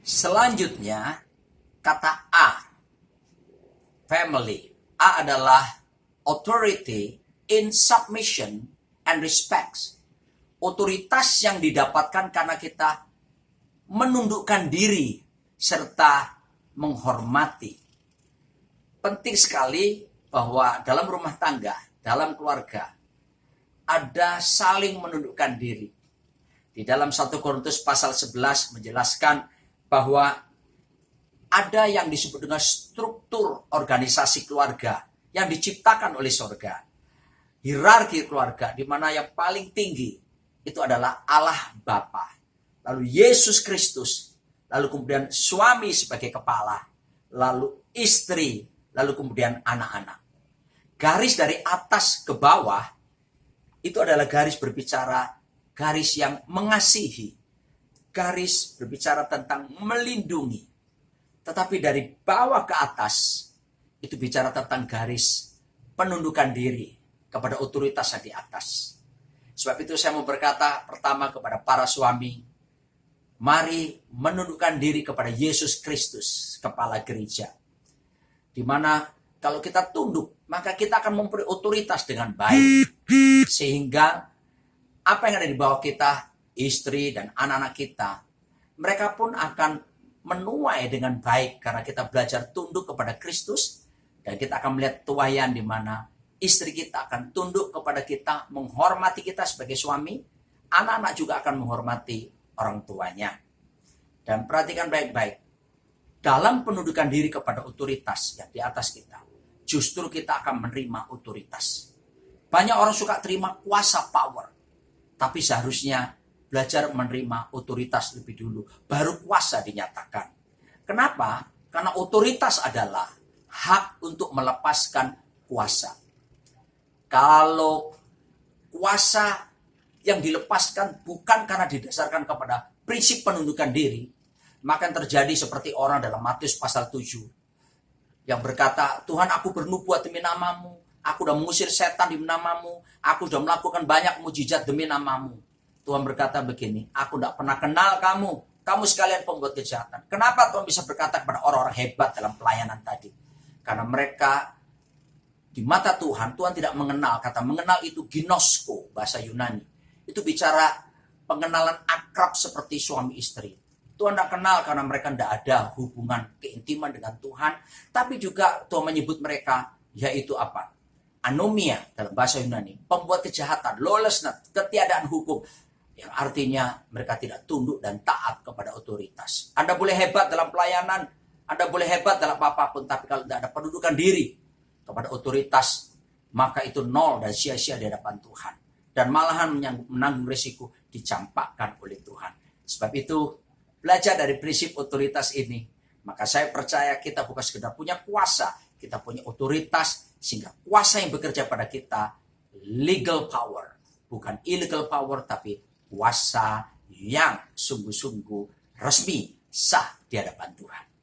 Selanjutnya, kata A, family. A adalah authority in submission and respects. Otoritas yang didapatkan karena kita menundukkan diri serta menghormati. Penting sekali bahwa dalam rumah tangga, dalam keluarga, ada saling menundukkan diri. Di dalam 1 Korintus pasal 11 menjelaskan bahwa ada yang disebut dengan struktur organisasi keluarga yang diciptakan oleh surga. Hierarki keluarga di mana yang paling tinggi itu adalah Allah Bapa. Lalu Yesus Kristus, lalu kemudian suami sebagai kepala, lalu istri, lalu kemudian anak-anak. Garis dari atas ke bawah itu adalah garis berbicara, garis yang mengasihi, garis berbicara tentang melindungi. Tetapi dari bawah ke atas itu bicara tentang garis penundukan diri kepada otoritas yang di atas. Sebab itu saya mau berkata pertama kepada para suami, mari menundukkan diri kepada Yesus Kristus, kepala gereja. Di mana kalau kita tunduk, maka kita akan mempunyai otoritas dengan baik. Sehingga apa yang ada di bawah kita, istri dan anak-anak kita, mereka pun akan menuai dengan baik karena kita belajar tunduk kepada Kristus. Dan kita akan melihat tuayan di mana istri kita akan tunduk kepada kita, menghormati kita sebagai suami. Anak-anak juga akan menghormati orang tuanya. Dan perhatikan baik-baik. Dalam penundukan diri kepada otoritas yang di atas kita, justru kita akan menerima otoritas. Banyak orang suka terima kuasa, power. Tapi seharusnya belajar menerima otoritas lebih dulu. Baru kuasa dinyatakan. Kenapa? Karena otoritas adalah hak untuk melepaskan kuasa. Kalau kuasa yang dilepaskan bukan karena didasarkan kepada prinsip penundukan diri, maka yang terjadi seperti orang dalam Matius pasal 7 yang berkata, Tuhan aku bernubuat demi namamu, aku sudah mengusir setan demi namamu, aku sudah melakukan banyak mujizat demi namamu. Tuhan berkata begini, aku tidak pernah kenal kamu, kamu sekalian pembuat kejahatan. Kenapa Tuhan bisa berkata kepada orang-orang hebat dalam pelayanan tadi? Karena mereka di mata Tuhan, Tuhan tidak mengenal. Kata mengenal itu ginosko, bahasa Yunani. Itu bicara pengenalan akrab seperti suami istri. Tuhan tidak kenal karena mereka tidak ada hubungan keintiman dengan Tuhan. Tapi juga Tuhan menyebut mereka, yaitu apa? Anomia dalam bahasa Yunani. Pembuat kejahatan, lawlessness, ketiadaan hukum. Yang artinya mereka tidak tunduk dan taat kepada otoritas. Anda boleh hebat dalam pelayanan, Anda boleh hebat dalam apapun, tapi kalau tidak ada pendudukan diri kepada otoritas, maka itu nol dan sia-sia di hadapan Tuhan. Dan malahan menanggung risiko dicampakkan oleh Tuhan. Sebab itu, belajar dari prinsip otoritas ini, maka saya percaya kita bukan sekedar punya kuasa, kita punya otoritas, sehingga kuasa yang bekerja pada kita, legal power. Bukan illegal power, tapi kuasa yang sungguh-sungguh resmi, sah di hadapan Tuhan.